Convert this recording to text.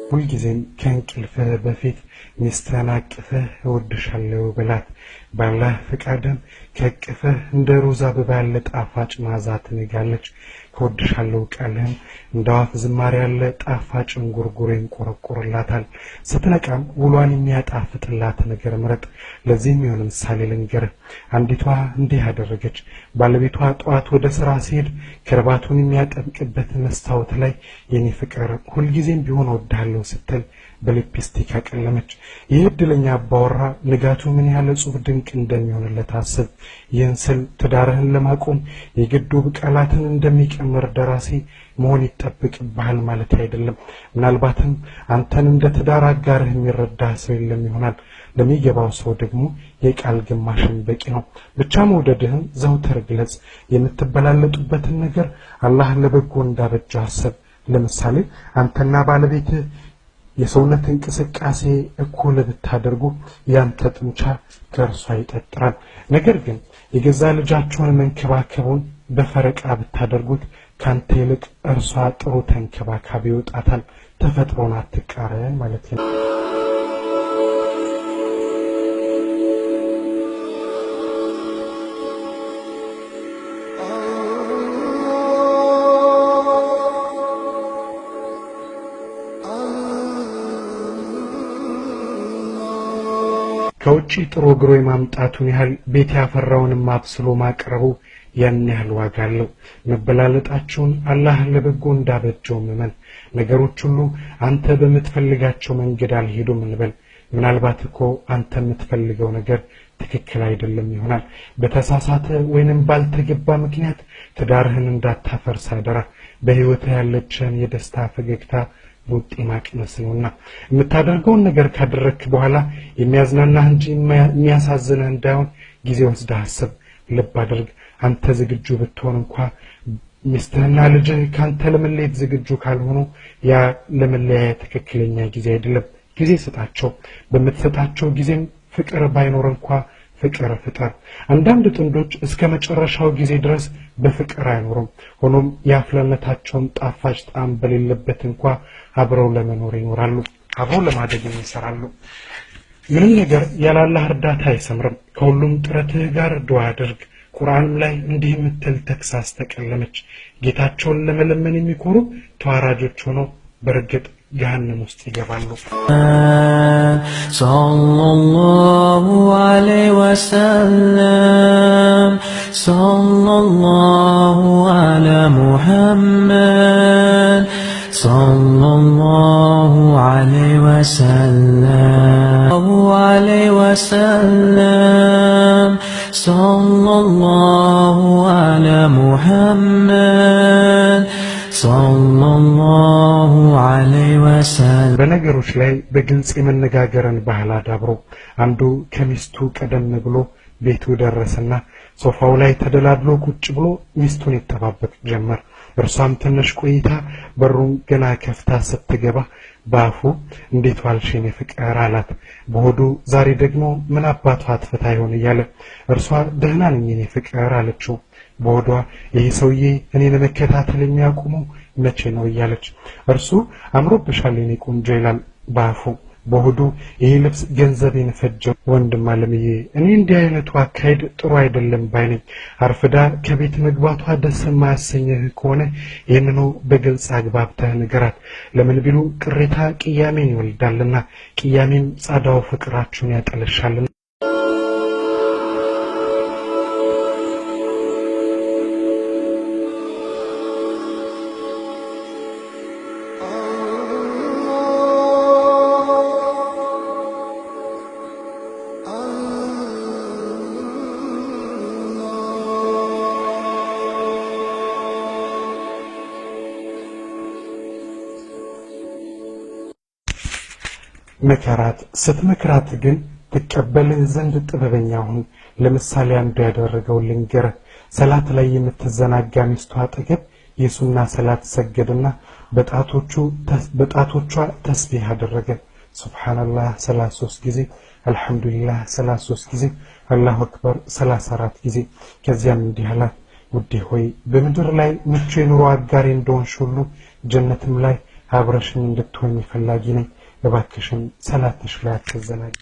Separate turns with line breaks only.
ሁልጊዜም ከእንቅልፍህ በፊት ሚስትህን አቅፈህ እወድሻለሁ በላት። ባላህ ፈቃድም ከእቅፍህ እንደ ሮዝ አበባ ያለ ጣፋጭ መዓዛ ትነጋለች። ከወድሻለሁ ቃልህም እንደ አዋፍ ዝማሬ ያለ ጣፋጭ እንጉርጉሮ ይንቆረቆርላታል። ስትነቃም ውሏን የሚያጣፍጥላት ነገር ምረጥ። ለዚህም የሆነ ምሳሌ ልንገርህ። አንዲቷ እንዲህ አደረገች። ባለቤቷ ጠዋት ወደ ስራ ሲሄድ ከርባቱን የሚያጠብቅበት መስታወት ላይ የኔ ፍቅር ሁልጊዜም ቢሆን እወድሃለሁ ስትል በሊፕስቲክ አቀለመች። ይህ እድለኛ አባወራ ንጋቱ ምን ያህል ጽሑፍ ድንቅ እንደሚሆንለት አስብ። ይህን ስል ትዳርህን ለማቆም የግድ ውብ ቃላትን እንደሚቀምር ደራሲ መሆን ይጠበቅብሃል ማለት አይደለም። ምናልባትም አንተን እንደ ትዳር አጋርህ የሚረዳ ሰው የለም ይሆናል። ለሚገባው ሰው ደግሞ የቃል ግማሽን በቂ ነው። ብቻ መውደድህን ዘውትር ግለጽ። የምትበላለጡበትን ነገር አላህ ለበጎ እንዳበጀው አስብ። ለምሳሌ አንተና ባለቤትህ የሰውነት እንቅስቃሴ እኩል ብታደርጉ ያንተ ጡንቻ ከእርሷ ይጠጥራል። ነገር ግን የገዛ ልጃችሁን መንከባከቡን በፈረቃ ብታደርጉት ካንተ ይልቅ እርሷ ጥሩ ተንከባካቢ ይወጣታል። ተፈጥሮን አትቃረን ማለት ነው። ከውጪ ጥሩ ግሮ ማምጣቱን ያህል ቤት ያፈራውን ማብስሎ ማቅረቡ ያን ያህል ዋጋ አለው። መበላለጣችሁን አላህ ለበጎ እንዳበጀው መመን። ነገሮች ሁሉ አንተ በምትፈልጋቸው መንገድ አልሄዱም እንበል። ምናልባት እኮ አንተ የምትፈልገው ነገር ትክክል አይደለም ይሆናል። በተሳሳተ ወይንም ባልተገባ ምክንያት ትዳርህን እንዳታፈርስ አደራ። በህይወት ያለችን የደስታ ፈገግታ ቡጢ ማቅመስ ነውና የምታደርገውን ነገር ካደረክ በኋላ የሚያዝናናህ እንጂ የሚያሳዝንህ እንዳይሆን ጊዜ ወስደህ አስብ። ልብ አድርግ። አንተ ዝግጁ ብትሆን እንኳን ሚስትህና ልጅህ ካንተ ለመለየት ዝግጁ ካልሆኑ ያ ለመለያየት ትክክለኛ ጊዜ አይደለም። ጊዜ ስጣቸው። በምትሰጣቸው ጊዜም ፍቅር ባይኖር እንኳን ፍቅር ፍጠር። አንዳንድ ጥንዶች እስከ መጨረሻው ጊዜ ድረስ በፍቅር አይኖሩም። ሆኖም የአፍላነታቸውን ጣፋጭ ጣዕም በሌለበት እንኳን አብረው ለመኖር ይኖራሉ። አብረው ለማደግ ይሰራሉ። ምንም ነገር ያለ አላህ እርዳታ አይሰምርም። ከሁሉም ጥረትህ ጋር ዱዓ አድርግ። ቁርአንም ላይ እንዲህ የምትል ተክሳስ ተቀለመች። ጌታቸውን ለመለመን የሚኮሩ ተዋራጆች ሆነው በርግጥ جهنم استجابالو
صلى الله عليه وسلم صلى الله على محمد صلى الله عليه وسلم عليه وسلم صلى الله على محمد صلى الله عليه وسلم
በነገሮች ላይ በግልጽ የመነጋገርን ባህል አዳብሮ አንዱ ከሚስቱ ቀደም ብሎ ቤቱ ደረሰና ሶፋው ላይ ተደላድሎ ቁጭ ብሎ ሚስቱን ይተባበቅ ጀመር። እርሷም ትንሽ ቆይታ በሩን ገና ከፍታ ስትገባ ባፉ እንዴት ዋልሽ የኔ ፍቅር አላት። በሆዱ ዛሬ ደግሞ ምን አባቷ አጥፍታ ይሆን እያለ እርሷ ደህና ነኝ የኔ ፍቅር አለችው። በሆዷ ይሄ ሰውዬ እኔን መከታተል የሚያቆመው መቼ ነው እያለች እርሱ አምሮብሻል የኔ ቆንጆ ይላል ባፉ። በሆዱ ይሄ ልብስ ገንዘቤን ፈጀው ወንድም አለምዬ እኔ እንዲህ አይነቱ አካሄድ ጥሩ አይደለም ባይነኝ። አርፍዳ ከቤት መግባቷ ደስ የማያሰኝህ ከሆነ ይህንኑ በግልጽ አግባብተህ ንገራት። ለምን ቢሉ ቅሬታ ቅያሜን ይወልዳልና ቅያሜም ጻዳው ፍቅራችሁን ያጠለሻልና። መከራት ስትመክራት ግን ተቀበልህ ዘንድ ጥበበኛ ሁን። ለምሳሌ አንዱ ያደረገው ልንገር። ሰላት ላይ የምትዘናጋ ሚስቱ አጠገብ የሱና ሰላት ሰገደና በጣቶቿ ተስቢህ አደረገ። ሱብሃንአላህ 33 ጊዜ፣ አልহামዱሊላህ 33 ጊዜ፣ አላሁ አክበር 34 ጊዜ። ከዚያም እንዲህ አላት፣ ውዴ ሆይ በምድር ላይ ምቹ የኑሮ አጋሪ እንደሆንሽ ሁሉ ጀነትም ላይ አብረሽኝ እንድትሆኝ ፈላጊ ነኝ። እባክሽን ሰላትሽ ላይ አትዘናጊ።